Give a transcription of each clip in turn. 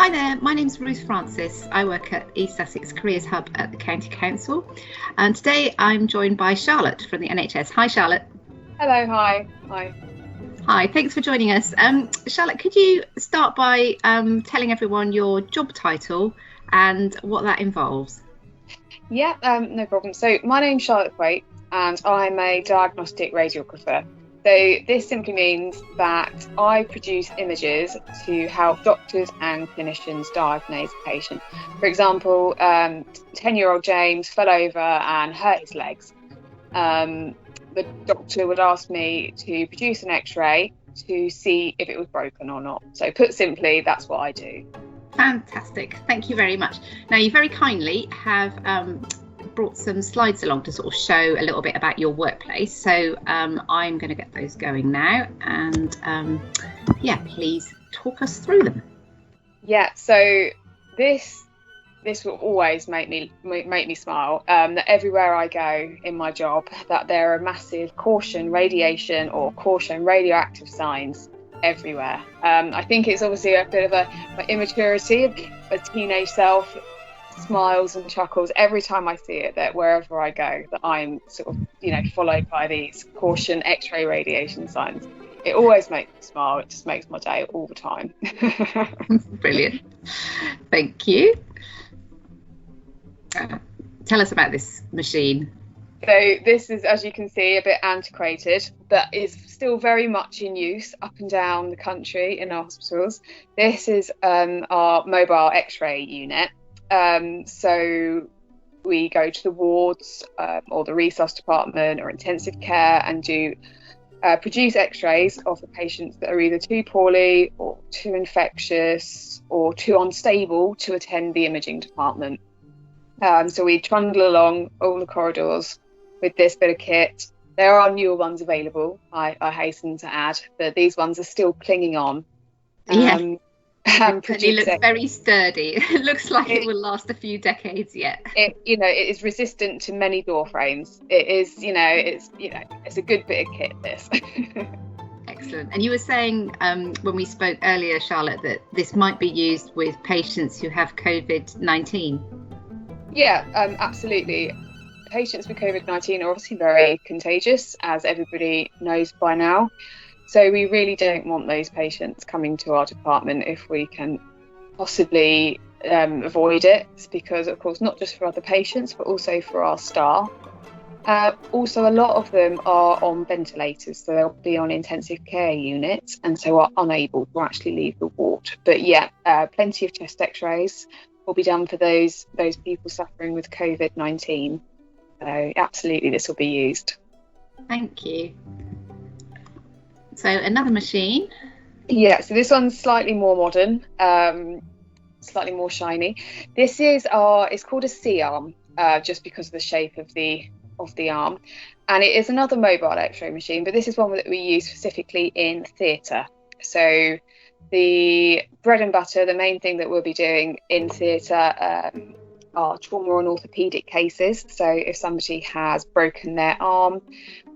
Hi there, my name's Ruth Francis. I work at East Sussex Careers Hub at the County Council, and today I'm joined by Charlotte from the NHS. Hi Charlotte. Hello, hi. Hi, thanks for joining us. Charlotte, could you start by telling everyone your job title and what that involves? Yeah, no problem. So my name's Charlotte Waite and I'm a diagnostic radiographer. So this simply means that I produce images to help doctors and clinicians diagnose a patient. For example, 10-year-old James fell over and hurt his legs. The doctor would ask me to produce an X-ray to see if it was broken or not. So put simply, that's what I do. Fantastic, thank you very much. Now you very kindly have brought some slides along to sort of show a little bit about your workplace. So I'm going to get those going now, and yeah, please talk us through them. Yeah, so this will always make me smile. That everywhere I go in my job, that there are massive caution radiation or caution radioactive signs everywhere. I think it's obviously a bit of my immaturity. A teenage self smiles and chuckles every time I see it, that wherever I go, that I'm sort of, followed by these caution X-ray radiation signs. It always makes me smile. It just makes my day all the time. Brilliant. Thank you. Tell us about this machine. So this is, as you can see, a bit antiquated, but is still very much in use up and down the country in our hospitals. This is our mobile X-ray unit. So we go to the wards or the resus department or intensive care and do produce X-rays of the patients that are either too poorly or too infectious or too unstable to attend the imaging department. So we trundle along all the corridors with this bit of kit. There are newer ones available, I hasten to add, but these ones are still clinging on. Yeah. It looks very sturdy. It looks like it will last a few decades yet. It is resistant to many door frames. It is, it's a good bit of kit, this. Excellent. And you were saying when we spoke earlier, Charlotte, that this might be used with patients who have COVID-19. Yeah, absolutely. Patients with COVID-19 are obviously very contagious, as everybody knows by now. So we really don't want those patients coming to our department if we can possibly avoid it. It's because, of course, not just for other patients, but also for our staff. Also, a lot of them are on ventilators, so they'll be on intensive care units and so are unable to actually leave the ward. But yeah, plenty of chest X-rays will be done for those people suffering with COVID-19. So absolutely, this will be used. Thank you. So another machine. Yeah, so this one's slightly more modern, slightly more shiny. This is it's called a CArm, just because of the shape of the arm, and it is another mobile X-ray machine, but this is one that we use specifically in theatre. So the bread and butter, the main thing that we'll be doing in theatre are trauma and orthopaedic cases. So if somebody has broken their arm,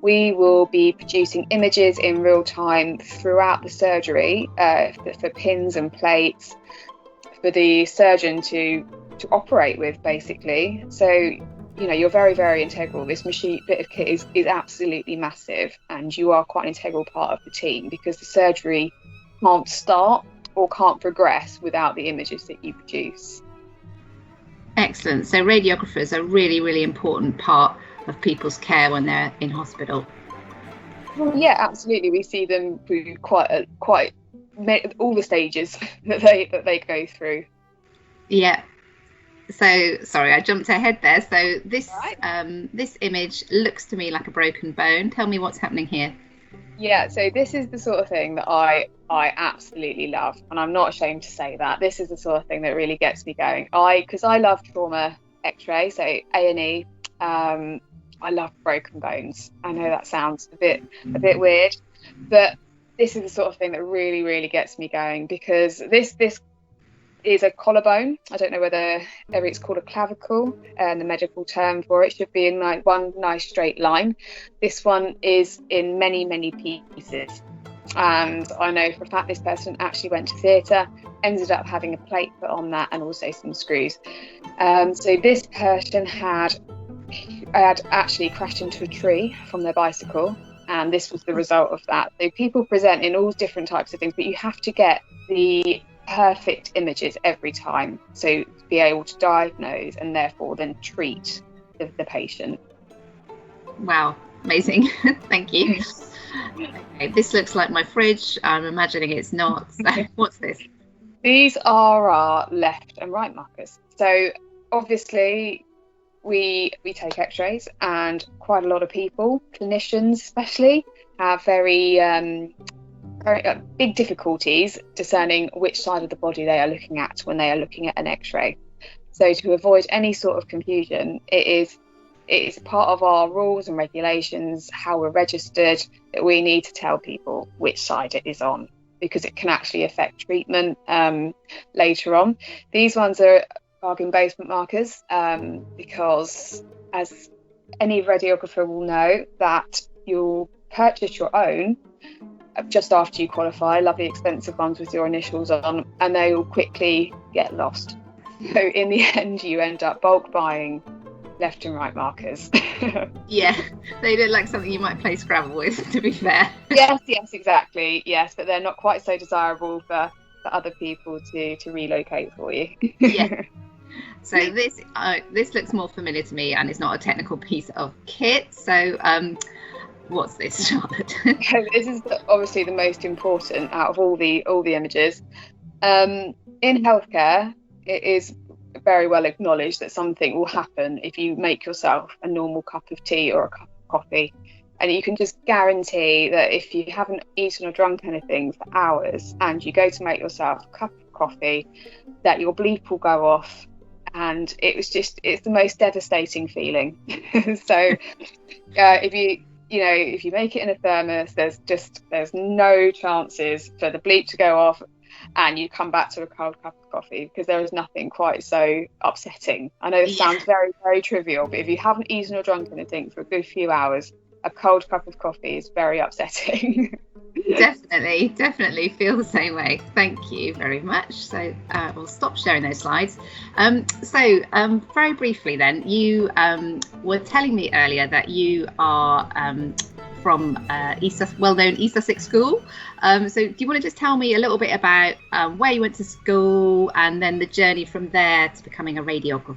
we will be producing images in real time throughout the surgery for pins and plates for the surgeon to operate with, basically. So, you're very, very integral. This machine bit of kit is absolutely massive, and you are quite an integral part of the team because the surgery can't start or can't progress without the images that you produce. Excellent. So radiographers are a really, really important part of people's care when they're in hospital. Well, yeah, absolutely. We see them through quite all the stages that they go through. Yeah. So sorry, I jumped ahead there. So this this image looks to me like a broken bone. Tell me what's happening here. Yeah, so this is the sort of thing that I absolutely love, and I'm not ashamed to say that. This is the sort of thing that really gets me going. Because I love trauma X-ray, so A&E. I love broken bones. I know that sounds a bit weird, but this is the sort of thing that really, really gets me going, because this is a collarbone. I don't know whether it's called a clavicle, and the medical term for it should be in one nice straight line. This one is in many, many pieces. And I know for a fact this person actually went to theatre, ended up having a plate put on that and also some screws. So this person had actually crashed into a tree from their bicycle, and this was the result of that. So people present in all different types of things, but you have to get the perfect images every time, so to be able to diagnose and therefore then treat the patient. Wow, amazing. Thank you. Okay, this looks like my fridge. I'm imagining it's not. So what's this? These are our left and right markers. So obviously we take x-rays, and quite a lot of people, clinicians especially, have very big difficulties discerning which side of the body they are looking at when they are looking at an x-ray. So to avoid any sort of confusion, it is part of our rules and regulations, how we're registered, that we need to tell people which side it is on, because it can actually affect treatment later on. These ones are bargain basement markers, because as any radiographer will know, that you'll purchase your own just after you qualify, lovely expensive ones with your initials on, and they will quickly get lost. So in the end you end up bulk buying left and right markers. Yeah, they look like something you might play Scrabble with, to be fair. Yes, exactly. Yes, but they're not quite so desirable for other people to relocate for you. Yeah. So this looks more familiar to me, and it's not a technical piece of kit. So what's this, Charlotte? This is obviously the most important out of all the images. In healthcare, it is very well acknowledged that something will happen if you make yourself a normal cup of tea or a cup of coffee, and you can just guarantee that if you haven't eaten or drunk anything for hours and you go to make yourself a cup of coffee, that your bleep will go off, and it's the most devastating feeling. So if you make it in a thermos, there's no chances for the bleep to go off and you come back to a cold cup of coffee, because there is nothing quite so upsetting. I know this sounds very, very trivial, but if you haven't eaten or drunk anything for a good few hours, a cold cup of coffee is very upsetting. Definitely feel the same way. Thank you very much. So we'll stop sharing those slides. Very briefly then, you were telling me earlier that you are from well-known East Sussex School. So do you want to just tell me a little bit about where you went to school, and then the journey from there to becoming a radiographer?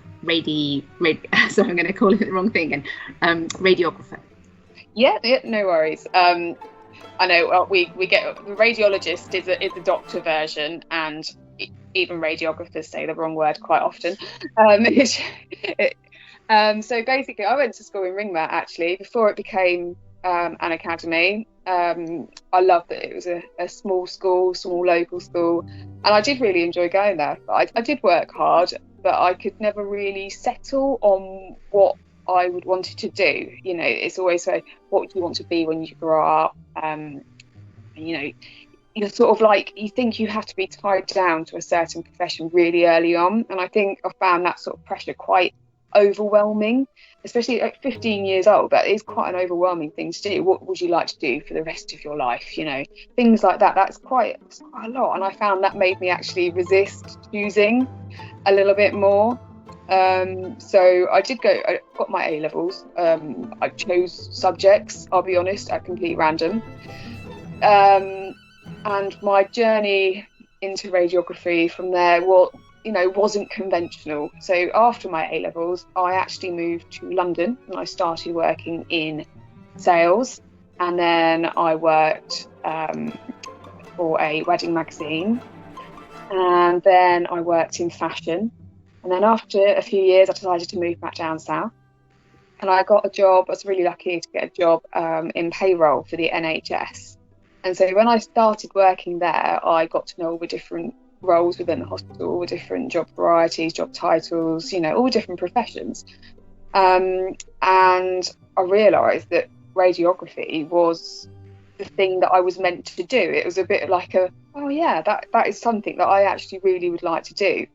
So I'm going to call it the wrong thing again. Radiographer. Yeah, no worries. I know we get the radiologist is a doctor version, and even radiographers say the wrong word quite often. So basically, I went to school in Ringmer actually before it became an academy. I loved that it was a small school, small local school, and I did really enjoy going there. I did work hard, but I could never really settle on what I would wanted to do. It's always so, what do you want to be when you grow up? You're sort of like, you think you have to be tied down to a certain profession really early on, and I think I found that sort of pressure quite overwhelming, especially at 15 years old. That is quite an overwhelming thing to do. What would you like to do for the rest of your life? Things like that. That's quite a lot, and I found that made me actually resist choosing a little bit more. So I got my A levels. I chose subjects, I'll be honest, at complete random. And my journey into radiography from there wasn't conventional. So after my A levels, I actually moved to London and I started working in sales, and then I worked for a wedding magazine, and then I worked in fashion. And then after a few years, I decided to move back down south, and I got a job. I was really lucky to get a job in payroll for the NHS. And so when I started working there, I got to know all the different roles within the hospital, all the different job varieties, job titles, all the different professions. And I realised that radiography was the thing that I was meant to do. It was a bit like that is something that I actually really would like to do.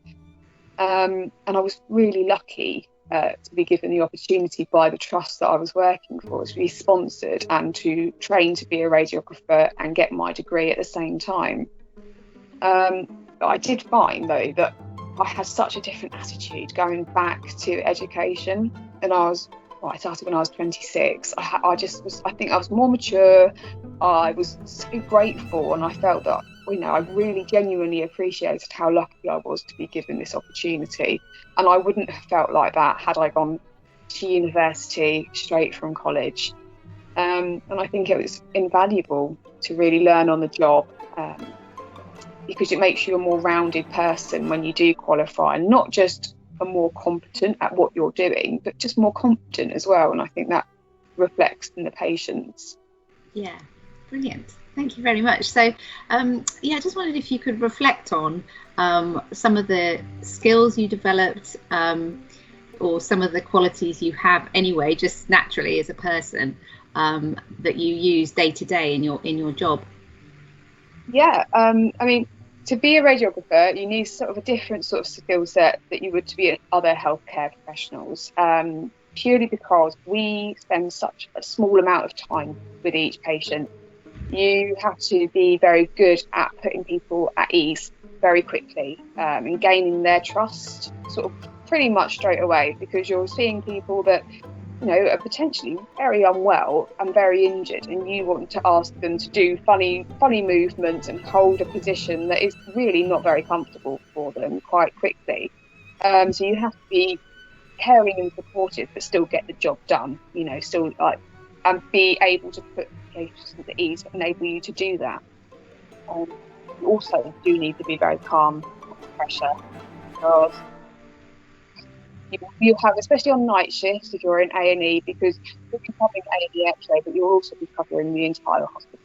And I was really lucky to be given the opportunity by the trust that I was working for to be sponsored and to train to be a radiographer and get my degree at the same time. But I did find though that I had such a different attitude going back to education, and I started when I was 26. I think I was more mature. I was so grateful, and I felt that, I really genuinely appreciated how lucky I was to be given this opportunity. And I wouldn't have felt like that had I gone to university straight from college. And I think it was invaluable to really learn on the job, because it makes you a more rounded person when you do qualify, and not just a more competent at what you're doing, but just more competent as well. And I think that reflects in the patients. Yeah, brilliant. Thank you very much. So, I just wondered if you could reflect on some of the skills you developed, or some of the qualities you have anyway, just naturally as a person, that you use day to day in your job. Yeah, I mean, to be a radiographer, you need sort of a different sort of skill set that you would to be other healthcare professionals, purely because we spend such a small amount of time with each patient. You have to be very good at putting people at ease very quickly, and gaining their trust sort of pretty much straight away, because you're seeing people that are potentially very unwell and very injured, and you want to ask them to do funny movements and hold a position that is really not very comfortable for them quite quickly. So you have to be caring and supportive, but still get the job done. Still and be able to put patients at ease, enable you to do that. You also do need to be very calm under pressure, because you have, especially on night shifts if you're in A&E, because you'll be covering A&E X-ray, but you'll also be covering the entire hospital.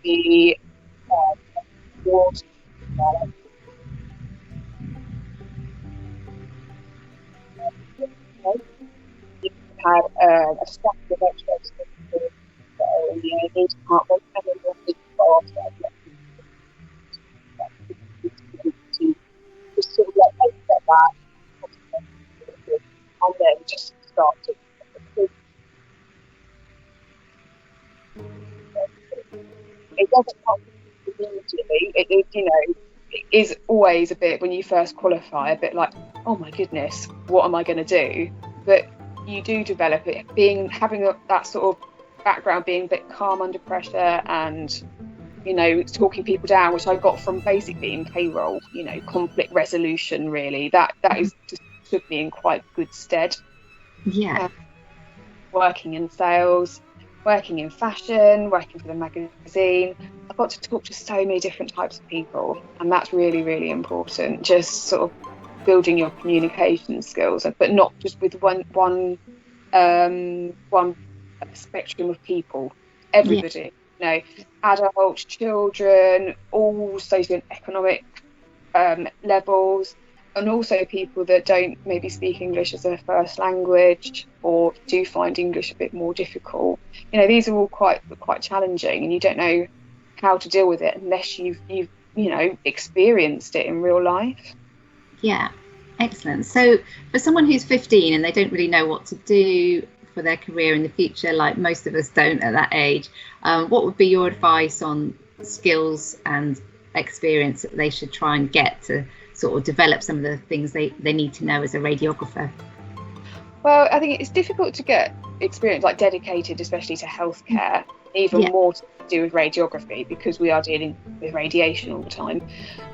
The wards, you had a staff of X-rays in the A&E department, and then you'll need to sort of take a step back, and then just start to. It doesn't come immediately. It is always a bit, when you first qualify, a bit like, oh my goodness, what am I going to do? But you do develop it, having that sort of background, being a bit calm under pressure, and talking people down, which I got from basically in payroll. Conflict resolution, really. That is just stood me in quite good stead. Yeah. Working in sales, working in fashion, working for the magazine, I've got to talk to so many different types of people, and that's really, really important. Just sort of building your communication skills, but not just with one spectrum of people. Everybody, adults, children, all socioeconomic levels, and also people that don't maybe speak English as their first language, or do find English a bit more difficult. These are all quite challenging, and you don't know how to deal with it unless you've experienced it in real life. Yeah. Excellent. So for someone who's 15 and they don't really know what to do for their career in the future, like most of us don't at that age, what would be your advice on skills and experience that they should try and get to sort of develop some of the things they need to know as a radiographer? Well, I think it's difficult to get experience like dedicated, especially to healthcare, even more to do with radiography, because we are dealing with radiation all the time.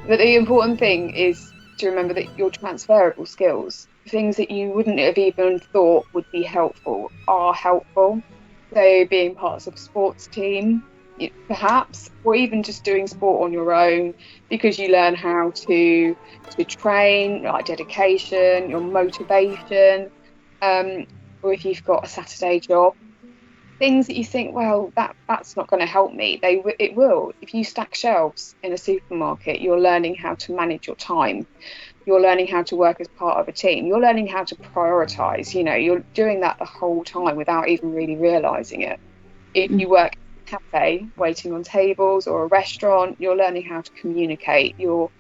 But the important thing is to remember that your transferable skills, things that you wouldn't have even thought would be helpful, are helpful. So being part of a sports team, perhaps, or even just doing sport on your own, because you learn how to train, like dedication, your motivation, or if you've got a Saturday job, things that you think, well, that's not going to help me. It will. If you stack shelves in a supermarket, you're learning how to manage your time. You're learning how to work as part of a team. You're learning how to prioritise. You're doing that the whole time without even really realising it. If you work in a cafe, waiting on tables, or a restaurant, you're learning how to communicate. You're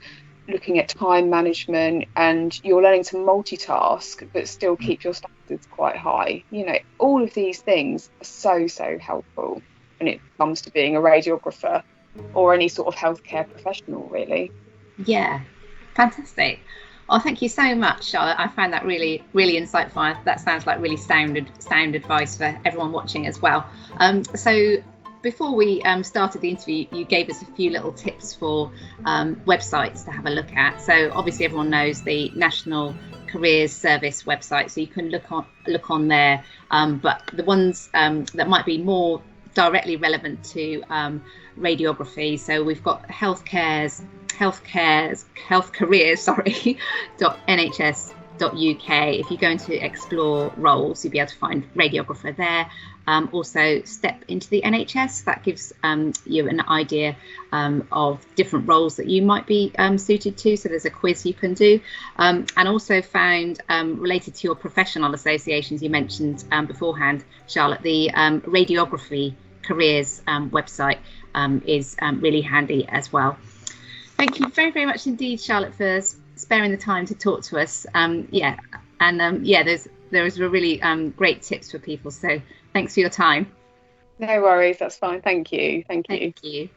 looking at time management, and you're learning to multitask but still keep your standards quite high. You know, all of these things are so helpful when it comes to being a radiographer or any sort of healthcare professional, really. Yeah, fantastic. Oh, thank you so much, Charlotte. I found that really insightful. That sounds like really sound advice for everyone watching as well. So before we started the interview, you gave us a few little tips for websites to have a look at. So obviously everyone knows the National Careers Service website, so you can look on there. But the ones that might be more directly relevant to radiography, so we've got health careers .nhs.uk. If you go into explore roles, you'll be able to find radiographer there. Also step into the NHS, that gives you an idea of different roles that you might be suited to, so there's a quiz you can do. And also found related to your professional associations you mentioned beforehand, Charlotte, the Radiography Careers website is really handy as well. Thank you very much indeed, Charlotte, for sparing the time to talk to us. There was really great tips for people, so thanks for your time. No worries, that's fine. Thank you. Thank you.